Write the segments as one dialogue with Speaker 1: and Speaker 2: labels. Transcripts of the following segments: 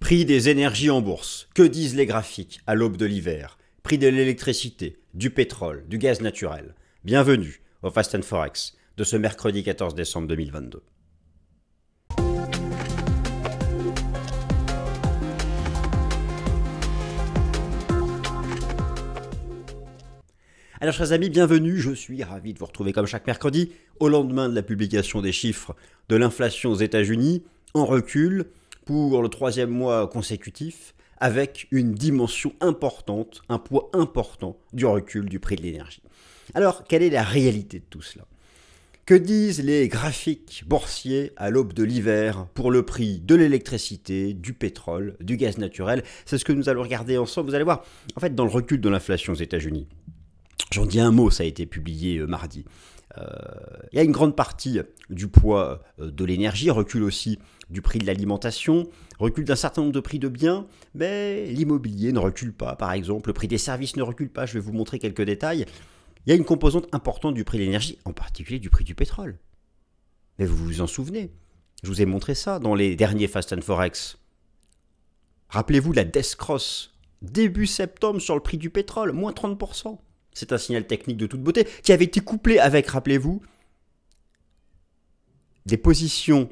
Speaker 1: Prix des énergies en bourse. Que disent les graphiques à l'aube de l'hiver? Prix de l'électricité, du pétrole, du gaz naturel. Bienvenue au Fast and Forex de ce mercredi 14 décembre 2022. Alors chers amis, bienvenue, je suis ravi de vous retrouver comme chaque mercredi au lendemain de la publication des chiffres de l'inflation aux États-Unis en recul pour le troisième mois consécutif avec une dimension importante, un poids important du recul du prix de l'énergie. Alors quelle est la réalité de tout cela? Que disent les graphiques boursiers à l'aube de l'hiver pour le prix de l'électricité, du pétrole, du gaz naturel? C'est ce que nous allons regarder ensemble. Vous allez voir, en fait, dans le recul de l'inflation aux États-Unis, j'en dis un mot, ça a été publié mardi. Il y a une grande partie du poids de l'énergie, recul aussi du prix de l'alimentation, recul d'un certain nombre de prix de biens, mais l'immobilier ne recule pas, par exemple, le prix des services ne recule pas, je vais vous montrer quelques détails. Il y a une composante importante du prix de l'énergie, en particulier du prix du pétrole. Mais vous vous en souvenez, je vous ai montré ça dans les derniers Fast and Forex. Rappelez-vous la Death Cross, début septembre sur le prix du pétrole, moins 30%. C'est un signal technique de toute beauté qui avait été couplé avec, rappelez-vous, des positions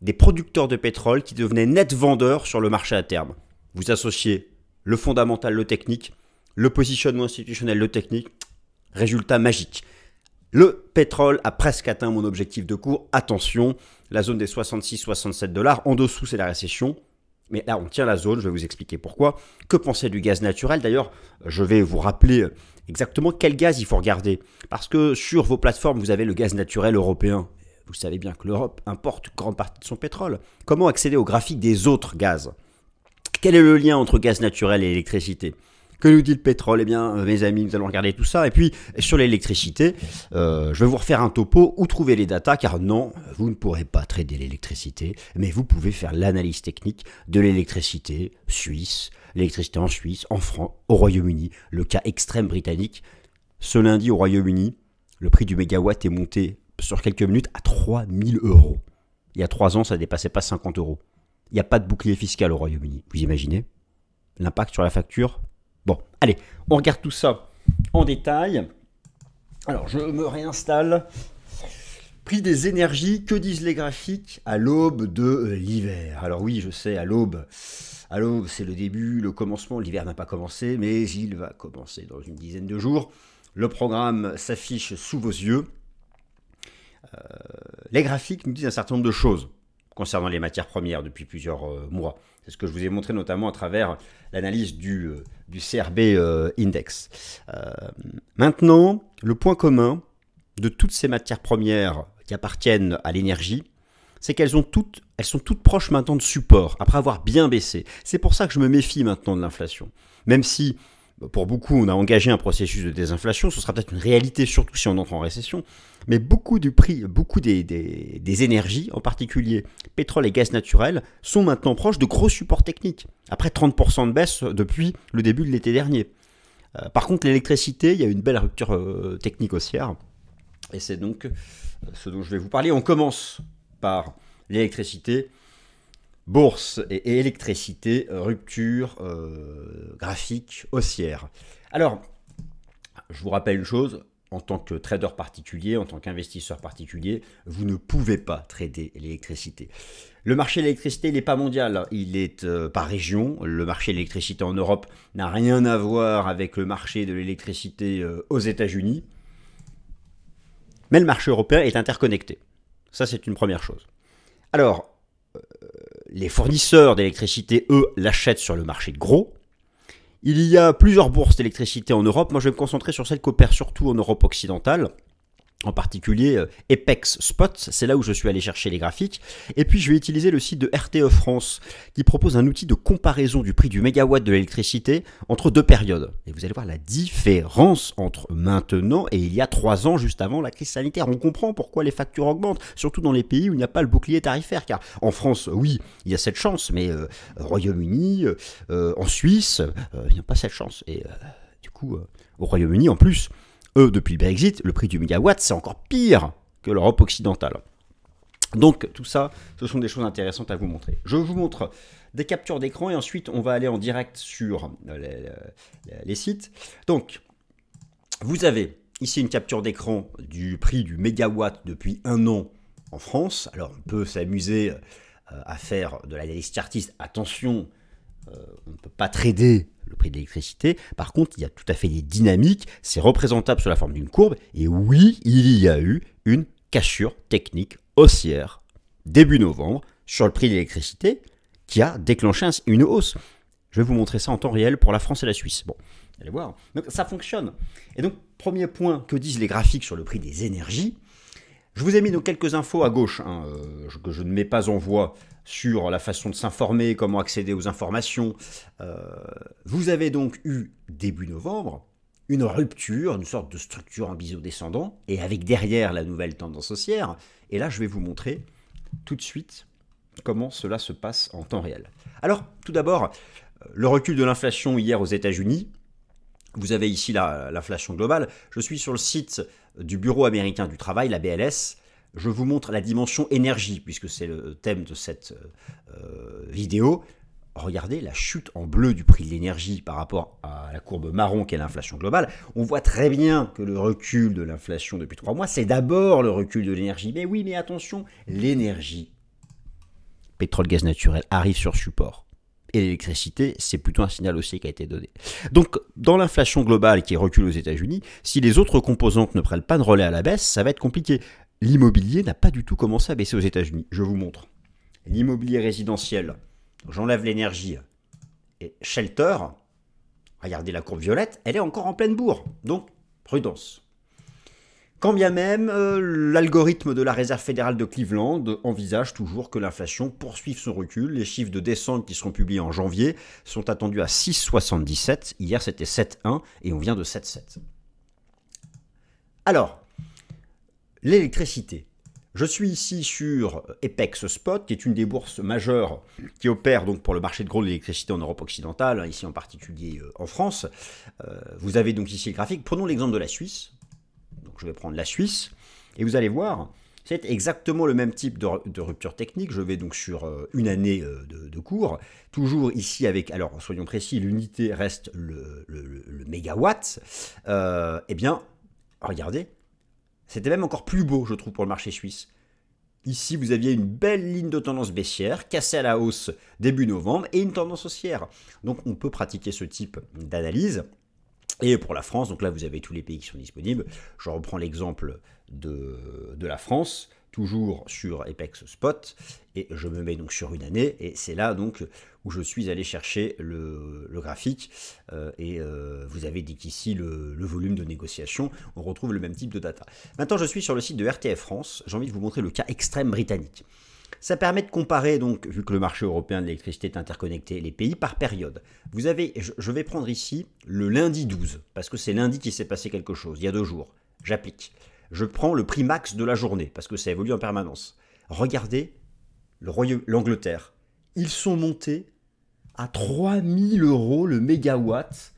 Speaker 1: des producteurs de pétrole qui devenaient net vendeurs sur le marché à terme. Vous associez le fondamental, le technique, le positionnement institutionnel, le technique, résultat magique. Le pétrole a presque atteint mon objectif de cours. Attention, la zone des 66-67 $. En dessous, c'est la récession. Mais là, on tient la zone, je vais vous expliquer pourquoi. Que penser du gaz naturel? D'ailleurs, je vais vous rappeler exactement quel gaz il faut regarder. Parce que sur vos plateformes, vous avez le gaz naturel européen. Vous savez bien que l'Europe importe une grande partie de son pétrole. Comment accéder au graphique des autres gaz? Quel est le lien entre gaz naturel et électricité? Que nous dit le pétrole? Eh bien, mes amis, nous allons regarder tout ça. Et puis, sur l'électricité, je vais vous refaire un topo où trouver les datas, car non, vous ne pourrez pas trader l'électricité, mais vous pouvez faire l'analyse technique de l'électricité suisse, l'électricité en Suisse, en France, au Royaume-Uni, le cas extrême britannique. Ce lundi, au Royaume-Uni, le prix du mégawatt est monté sur quelques minutes à 3 000 €. Il y a 3 ans, ça ne dépassait pas 50 €. Il n'y a pas de bouclier fiscal au Royaume-Uni. Vous imaginez l'impact sur la facture? Bon, allez, on regarde tout ça en détail. Alors, je me réinstalle. Prix des énergies, que disent les graphiques à l'aube de l'hiver? Alors oui, je sais, à l'aube, c'est le début, le commencement. L'hiver n'a pas commencé, mais il va commencer dans une dizaine de jours. Le programme s'affiche sous vos yeux. Les graphiques nous disent un certain nombre de choses concernant les matières premières depuis plusieurs mois. C'est ce que je vous ai montré notamment à travers l'analyse du CRB Index. Maintenant, le point commun de toutes ces matières premières qui appartiennent à l'énergie, c'est qu'elles sont toutes proches maintenant de support, après avoir bien baissé. C'est pour ça que je me méfie maintenant de l'inflation. Même si, pour beaucoup, on a engagé un processus de désinflation, ce sera peut-être une réalité, surtout si on entre en récession. Mais beaucoup des énergies, en particulier pétrole et gaz naturel, sont maintenant proches de gros supports techniques. Après 30% de baisse depuis le début de l'été dernier. Par contre, l'électricité, il y a une belle rupture technique haussière. Et c'est donc ce dont je vais vous parler. On commence par l'électricité. Bourse et électricité, rupture graphique haussière. Alors, je vous rappelle une chose. En tant que trader particulier, en tant qu'investisseur particulier, vous ne pouvez pas trader l'électricité. Le marché de l'électricité, il n'est pas mondial, il est par région. Le marché de l'électricité en Europe n'a rien à voir avec le marché de l'électricité aux États-Unis. Mais le marché européen est interconnecté. Ça, c'est une première chose. Alors, les fournisseurs d'électricité, eux, l'achètent sur le marché de gros. Il y a plusieurs bourses d'électricité en Europe. Moi, je vais me concentrer sur celles qui opèrent surtout en Europe occidentale. En particulier Epex Spot, c'est là où je suis allé chercher les graphiques. Et puis je vais utiliser le site de RTE France qui propose un outil de comparaison du prix du mégawatt de l'électricité entre deux périodes. Et vous allez voir la différence entre maintenant et il y a 3 ans, juste avant la crise sanitaire. On comprend pourquoi les factures augmentent, surtout dans les pays où il n'y a pas le bouclier tarifaire. Car en France, oui, il y a cette chance, mais au Royaume-Uni, en Suisse, il n'y a pas cette chance. Et du coup, au Royaume-Uni, en plus, eux, depuis le Brexit, le prix du mégawatt, c'est encore pire que l'Europe occidentale. Donc tout ça, ce sont des choses intéressantes à vous montrer. Je vous montre des captures d'écran et ensuite on va aller en direct sur les sites. Donc, vous avez ici une capture d'écran du prix du mégawatt depuis 1 an en France. Alors on peut s'amuser à faire de l'analyse chartiste. Attention, on ne peut pas trader le prix de l'électricité. Par contre, il y a tout à fait des dynamiques. C'est représentable sous la forme d'une courbe. Et oui, il y a eu une cassure technique haussière début novembre sur le prix de l'électricité qui a déclenché une hausse. Je vais vous montrer ça en temps réel pour la France et la Suisse. Bon, allez voir. Donc ça fonctionne. Et donc, premier point, que disent les graphiques sur le prix des énergies? Je vous ai mis donc quelques infos à gauche que je ne mets pas en voix sur la façon de s'informer, comment accéder aux informations. Vous avez donc eu, début novembre, une rupture, une sorte de structure en biseau descendant, et avec derrière la nouvelle tendance haussière. Et là, je vais vous montrer tout de suite comment cela se passe en temps réel. Alors, tout d'abord, le recul de l'inflation hier aux États-Unis. Vous avez ici l'inflation globale. Je suis sur le site du Bureau américain du travail, la BLS. Je vous montre la dimension énergie, puisque c'est le thème de cette vidéo. Regardez la chute en bleu du prix de l'énergie par rapport à la courbe marron qui est l'inflation globale. On voit très bien que le recul de l'inflation depuis 3 mois, c'est d'abord le recul de l'énergie. Mais oui, mais attention, l'énergie, pétrole, gaz naturel, arrive sur support. Et l'électricité, c'est plutôt un signal aussi qui a été donné. Donc, dans l'inflation globale qui recule aux États-Unis, si les autres composantes ne prennent pas de relais à la baisse, ça va être compliqué. L'immobilier n'a pas du tout commencé à baisser aux États-Unis. Je vous montre. L'immobilier résidentiel, j'enlève l'énergie. Et shelter, regardez la courbe violette, elle est encore en pleine bourre. Donc, prudence. Quand bien même, l'algorithme de la Réserve fédérale de Cleveland envisage toujours que l'inflation poursuive son recul. Les chiffres de décembre qui seront publiés en janvier sont attendus à 6,77. Hier, c'était 7,1 et on vient de 7,7. Alors, l'électricité. Je suis ici sur Epex Spot, qui est une des bourses majeures qui opère donc pour le marché de gros de l'électricité en Europe occidentale, ici en particulier en France. Vous avez donc ici le graphique. Prenons l'exemple de la Suisse. Donc je vais prendre la Suisse, et vous allez voir, c'est exactement le même type de rupture technique. Je vais donc sur une année de cours, toujours ici avec, alors soyons précis, l'unité reste le mégawatt. Eh bien, regardez, c'était même encore plus beau, je trouve, pour le marché suisse. Ici, vous aviez une belle ligne de tendance baissière, cassée à la hausse début novembre, et une tendance haussière. Donc on peut pratiquer ce type d'analyse. Et pour la France, donc là vous avez tous les pays qui sont disponibles. Je reprends l'exemple de la France, toujours sur Epex Spot, et je me mets donc sur une année, et c'est là donc où je suis allé chercher le graphique, et vous avez ici le volume de négociation, on retrouve le même type de data. Maintenant je suis sur le site de RTF France, j'ai envie de vous montrer le cas extrême britannique. Ça permet de comparer, donc, vu que le marché européen de l'électricité est interconnecté, les pays par période. Vous avez, je vais prendre ici le lundi 12, parce que c'est lundi qu'il s'est passé quelque chose, il y a 2 jours. J'applique. Je prends le prix max de la journée, parce que ça évolue en permanence. Regardez l'Angleterre. Ils sont montés à 3000 € le mégawatt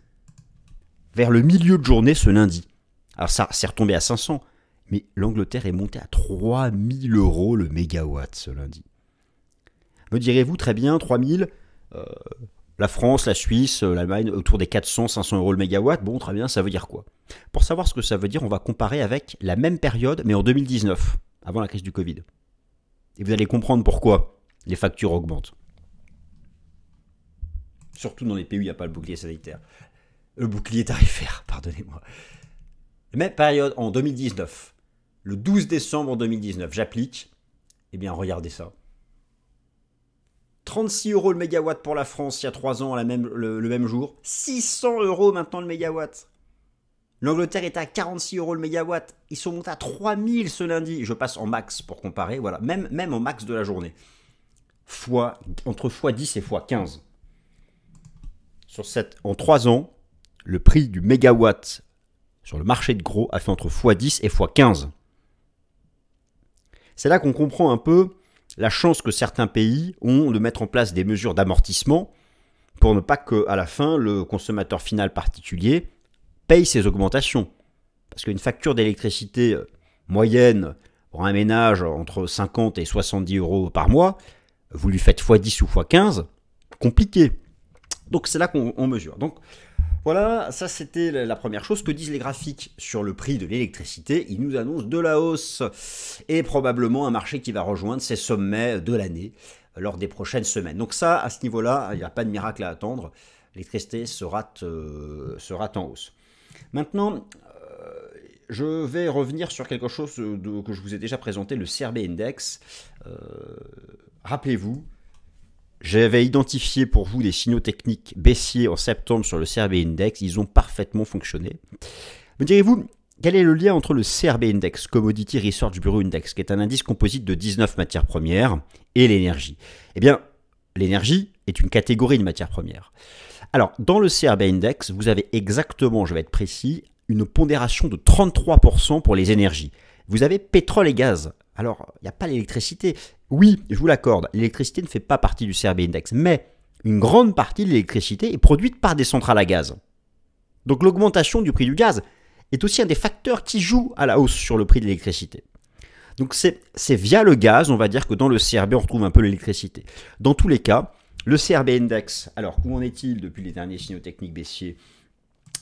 Speaker 1: vers le milieu de journée ce lundi. Alors ça, c'est retombé à 500. Mais l'Angleterre est montée à 3000 € le mégawatt ce lundi. Me direz-vous, très bien, 3000, la France, la Suisse, l'Allemagne, autour des 400-500 € le mégawatt, bon, très bien, ça veut dire quoi? Pour savoir ce que ça veut dire, on va comparer avec la même période, mais en 2019, avant la crise du Covid. Et vous allez comprendre pourquoi les factures augmentent. Surtout dans les pays où il n'y a pas le bouclier sanitaire. Le bouclier tarifaire, pardonnez-moi. Même période en 2019. Le 12 décembre 2019, j'applique. Eh bien, regardez ça. 36 € le mégawatt pour la France il y a 3 ans, le même jour. 600 € maintenant le mégawatt. L'Angleterre était à 46 € le mégawatt. Ils sont montés à 3000 ce lundi. Je passe en max pour comparer. Voilà, même en max de la journée. Entre x10 et x15. En 3 ans, le prix du mégawatt sur le marché de gros a fait entre x10 et x15. C'est là qu'on comprend un peu la chance que certains pays ont de mettre en place des mesures d'amortissement pour ne pas qu'à la fin, le consommateur final particulier paye ces augmentations. Parce qu'une facture d'électricité moyenne pour un ménage entre 50 et 70 euros par mois, vous lui faites x10 ou x15, compliqué. Donc c'est là qu'on mesure. Donc voilà, ça c'était la première chose. Que disent les graphiques sur le prix de l'électricité? Ils nous annoncent de la hausse et probablement un marché qui va rejoindre ses sommets de l'année lors des prochaines semaines. Donc ça, à ce niveau-là, il n'y a pas de miracle à attendre. L'électricité sera en hausse. Maintenant, je vais revenir sur quelque chose que je vous ai déjà présenté, le CRB Index. Rappelez-vous, j'avais identifié pour vous des signaux techniques baissiers en septembre sur le CRB Index. Ils ont parfaitement fonctionné. Me direz-vous, quel est le lien entre le CRB Index, Commodity Research Bureau Index, qui est un indice composite de 19 matières premières, et l'énergie? Eh bien, l'énergie est une catégorie de matières premières. Alors, dans le CRB Index, vous avez exactement, je vais être précis, une pondération de 33% pour les énergies. Vous avez pétrole et gaz. Alors, il n'y a pas l'électricité. Oui, je vous l'accorde, l'électricité ne fait pas partie du CRB Index, mais une grande partie de l'électricité est produite par des centrales à gaz. Donc l'augmentation du prix du gaz est aussi un des facteurs qui joue à la hausse sur le prix de l'électricité. Donc c'est via le gaz, on va dire que dans le CRB, on retrouve un peu l'électricité. Dans tous les cas, le CRB Index, alors où en est-il depuis les derniers signaux techniques baissiers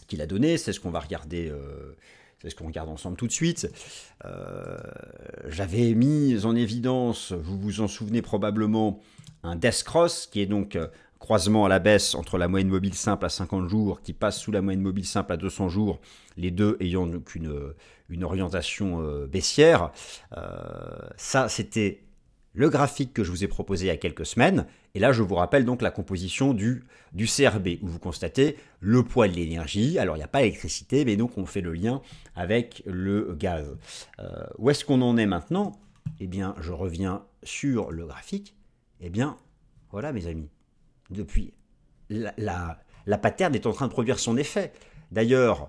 Speaker 1: qu'il a donnés? C'est ce qu'on va regarder. C'est ce qu'on regarde ensemble tout de suite. J'avais mis en évidence, vous vous en souvenez probablement, un Death Cross, qui est donc croisement à la baisse entre la moyenne mobile simple à 50 jours, qui passe sous la moyenne mobile simple à 200 jours, les deux ayant donc une orientation baissière. Ça, c'était le graphique que je vous ai proposé il y a quelques semaines. Et là, je vous rappelle donc la composition du CRB, où vous constatez le poids de l'énergie. Alors, il n'y a pas l'électricité, mais donc on fait le lien avec le gaz. Où est-ce qu'on en est maintenant? Eh bien, je reviens sur le graphique. Eh bien, voilà mes amis. Depuis, la pattern est en train de produire son effet. D'ailleurs,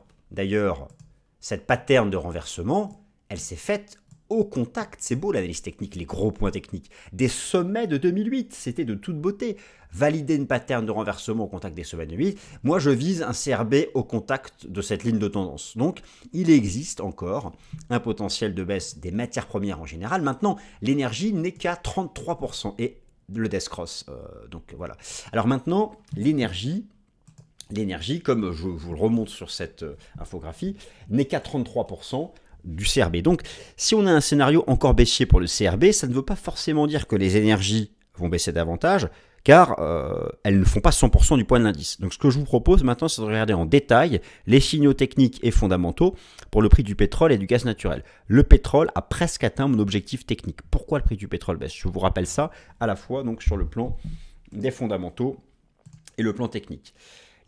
Speaker 1: cette pattern de renversement, elle s'est faite au contact, c'est beau l'analyse technique, les gros points techniques, des sommets de 2008, c'était de toute beauté. Valider une pattern de renversement au contact des sommets de 2008, moi je vise un CRB au contact de cette ligne de tendance. Donc il existe encore un potentiel de baisse des matières premières en général. Maintenant, l'énergie n'est qu'à 33% et le Death Cross. Donc voilà. Alors maintenant, l'énergie, comme je vous le remonte sur cette infographie, n'est qu'à 33%. Du CRB. Donc, si on a un scénario encore baissier pour le CRB, ça ne veut pas forcément dire que les énergies vont baisser davantage, car elles ne font pas 100% du point de l'indice. Donc, ce que je vous propose maintenant, c'est de regarder en détail les signaux techniques et fondamentaux pour le prix du pétrole et du gaz naturel. Le pétrole a presque atteint mon objectif technique. Pourquoi le prix du pétrole baisse? Je vous rappelle ça à la fois donc, sur le plan des fondamentaux et le plan technique.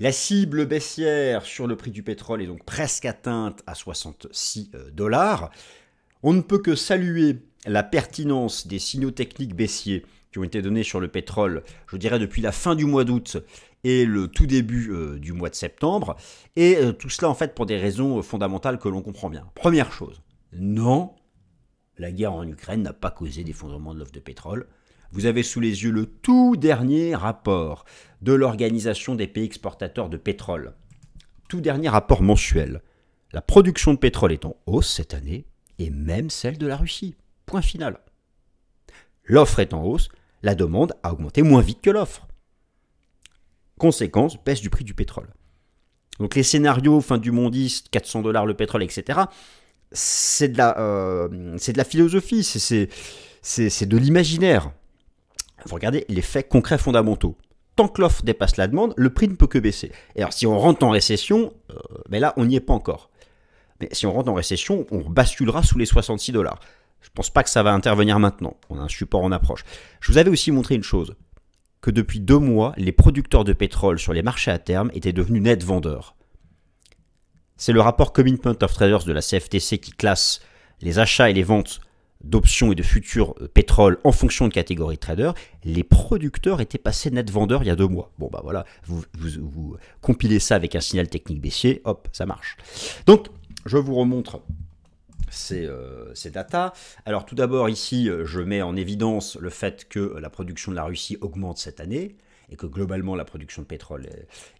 Speaker 1: La cible baissière sur le prix du pétrole est donc presque atteinte à 66 $. On ne peut que saluer la pertinence des signaux techniques baissiers qui ont été donnés sur le pétrole, je dirais depuis la fin du mois d'août et le tout début du mois de septembre. Et tout cela en fait pour des raisons fondamentales que l'on comprend bien. Première chose, non, la guerre en Ukraine n'a pas causé d'effondrement de l'offre de pétrole. Vous avez sous les yeux le tout dernier rapport de l'Organisation des pays exportateurs de pétrole. Tout dernier rapport mensuel. La production de pétrole est en hausse cette année, et même celle de la Russie. Point final. L'offre est en hausse, la demande a augmenté moins vite que l'offre. Conséquence, baisse du prix du pétrole. Donc les scénarios fin du mondiste, 400 $ le pétrole, etc., c'est de la philosophie, c'est de l'imaginaire. Vous regardez les faits concrets fondamentaux. Tant que l'offre dépasse la demande, le prix ne peut que baisser. Et alors si on rentre en récession, mais là on n'y est pas encore. Mais si on rentre en récession, on basculera sous les 66 $. Je ne pense pas que ça va intervenir maintenant. On a un support en approche. Je vous avais aussi montré une chose, que depuis 2 mois, les producteurs de pétrole sur les marchés à terme étaient devenus net vendeurs. C'est le rapport Commitment of Traders de la CFTC qui classe les achats et les ventes d'options et de futurs pétrole en fonction de catégorie de traders. Les producteurs étaient passés net vendeurs il y a 2 mois. Bon bah voilà, vous compilez ça avec un signal technique baissier, hop, ça marche. Donc, je vous remontre ces datas. Alors tout d'abord ici, je mets en évidence le fait que la production de la Russie augmente cette année et que globalement la production de pétrole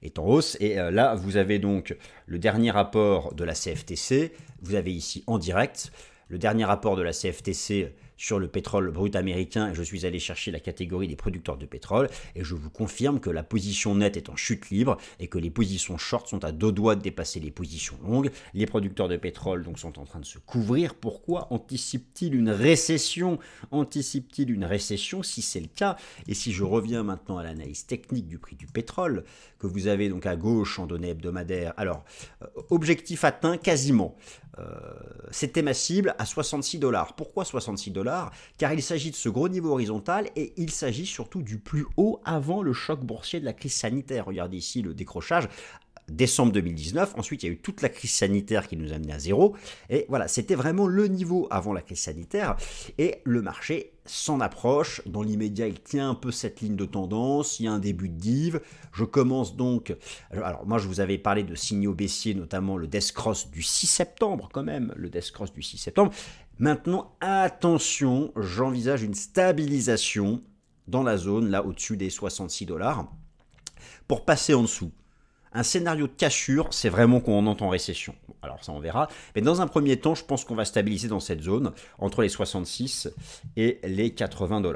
Speaker 1: est en hausse. Et là, vous avez donc le dernier rapport de la CFTC. Vous avez ici en direct le dernier rapport de la CFTC sur le pétrole brut américain et je suis allé chercher la catégorie des producteurs de pétrole et je vous confirme que la position nette est en chute libre et que les positions short sont à 2 doigts de dépasser les positions longues. Les producteurs de pétrole donc sont en train de se couvrir. Pourquoi anticipe-t-il une récession? Anticipe-t-il une récession? Si c'est le cas, et si je reviens maintenant à l'analyse technique du prix du pétrole, que vous avez donc à gauche en données hebdomadaires, alors objectif atteint quasiment. C'était ma cible à 66 $. Pourquoi 66 $? Car il s'agit de ce gros niveau horizontal et il s'agit surtout du plus haut avant le choc boursier de la crise sanitaire. Regardez ici le décrochage. Décembre 2019, ensuite il y a eu toute la crise sanitaire qui nous a amené à zéro, et voilà, c'était vraiment le niveau avant la crise sanitaire, et le marché s'en approche, dans l'immédiat il tient un peu cette ligne de tendance, il y a un début de div, je commence donc, alors moi je vous avais parlé de signaux baissiers, notamment le Death Cross du 6 septembre quand même, le Death Cross du 6 septembre, maintenant attention, j'envisage une stabilisation dans la zone, là au-dessus des 66 $, pour passer en dessous. Un scénario de cassure, c'est vraiment qu'on entre en récession. Bon, alors ça on verra. Mais dans un premier temps, je pense qu'on va stabiliser dans cette zone, entre les 66 et les 80 $.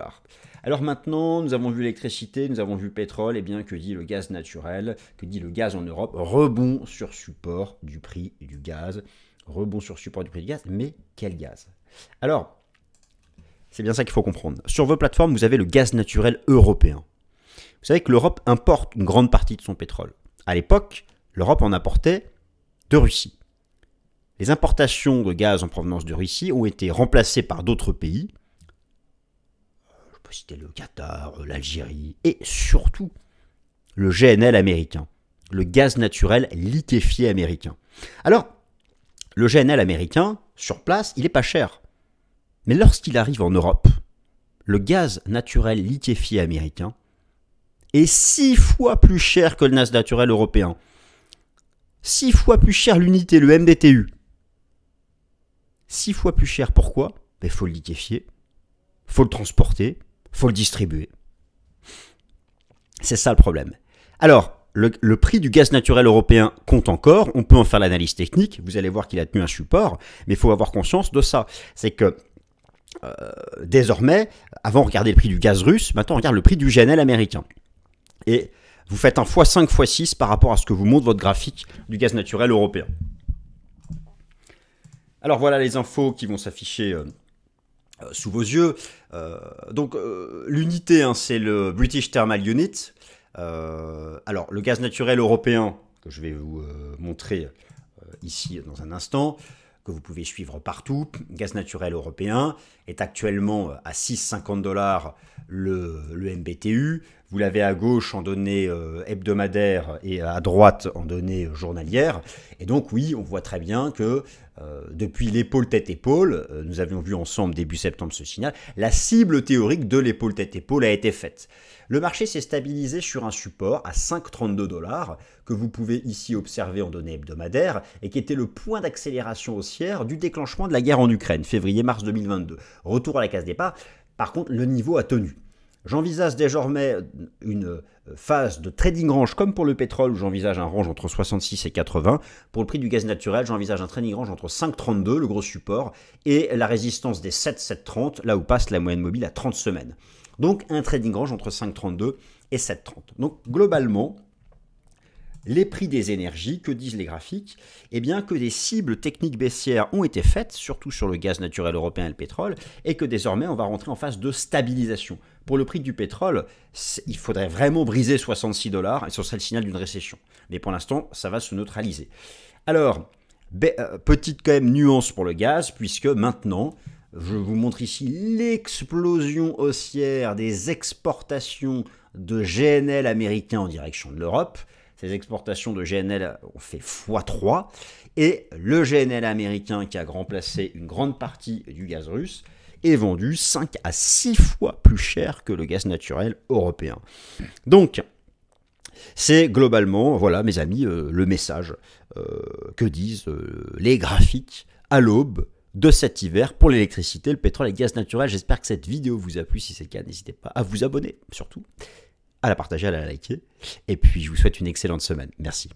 Speaker 1: Alors maintenant, nous avons vu l'électricité, nous avons vu le pétrole, et bien que dit le gaz naturel, que dit le gaz en Europe? Rebond sur support du prix du gaz. Rebond sur support du prix du gaz, mais quel gaz? Alors, c'est bien ça qu'il faut comprendre. Sur vos plateformes, vous avez le gaz naturel européen. Vous savez que l'Europe importe une grande partie de son pétrole. À l'époque, l'Europe en importait de Russie. Les importations de gaz en provenance de Russie ont été remplacées par d'autres pays. Je peux citer le Qatar, l'Algérie et surtout le GNL américain, le gaz naturel liquéfié américain. Alors, le GNL américain, sur place, il n'est pas cher. Mais lorsqu'il arrive en Europe, le gaz naturel liquéfié américain est 6 fois plus cher que le gaz naturel européen. 6 fois plus cher l'unité, le MDTU. 6 fois plus cher, pourquoi? Il faut le liquéfier, il faut le transporter, il faut le distribuer. C'est ça le problème. Alors, le prix du gaz naturel européen compte encore, on peut en faire l'analyse technique, vous allez voir qu'il a tenu un support, mais il faut avoir conscience de ça. C'est que désormais, avant on regardait le prix du gaz russe, maintenant on regarde le prix du GNL américain. Et vous faites un x5, x6 par rapport à ce que vous montre votre graphique du gaz naturel européen. Alors voilà les infos qui vont s'afficher sous vos yeux. L'unité, hein, c'est le British Thermal Unit. Alors le gaz naturel européen, que je vais vous montrer ici dans un instant, que vous pouvez suivre partout, gaz naturel européen, est actuellement à 6,50 $ le MBTU. Vous l'avez à gauche en données hebdomadaires et à droite en données journalières. Et donc oui, on voit très bien que depuis l'épaule tête-épaule, nous avions vu ensemble début septembre ce signal, la cible théorique de l'épaule tête-épaule a été faite. Le marché s'est stabilisé sur un support à 5,32 $ que vous pouvez ici observer en données hebdomadaires et qui était le point d'accélération haussière du déclenchement de la guerre en Ukraine, février-mars 2022. Retour à la case départ, par contre le niveau a tenu. J'envisage désormais une phase de trading range comme pour le pétrole où j'envisage un range entre 66 et 80. Pour le prix du gaz naturel, j'envisage un trading range entre 5,32, le gros support, et la résistance des 7,730, là où passe la moyenne mobile à 30 semaines. Donc un trading range entre 5,32 et 7,30. Donc globalement, les prix des énergies, que disent les graphiques? Eh bien que des cibles techniques baissières ont été faites, surtout sur le gaz naturel européen et le pétrole, et que désormais on va rentrer en phase de stabilisation. Pour le prix du pétrole, il faudrait vraiment briser 66 $ et ce serait le signal d'une récession. Mais pour l'instant, ça va se neutraliser. Alors, petite quand même nuance pour le gaz, puisque maintenant, je vous montre ici l'explosion haussière des exportations de GNL américains en direction de l'Europe. Ces exportations de GNL ont fait x3 et le GNL américain qui a remplacé une grande partie du gaz russe est vendu 5 à 6 fois plus cher que le gaz naturel européen. Donc, c'est globalement, voilà mes amis, le message que disent les graphiques à l'aube de cet hiver pour l'électricité, le pétrole et le gaz naturel. J'espère que cette vidéo vous a plu. Si c'est le cas, n'hésitez pas à vous abonner surtout, à la partager, à la liker. Et puis, je vous souhaite une excellente semaine. Merci.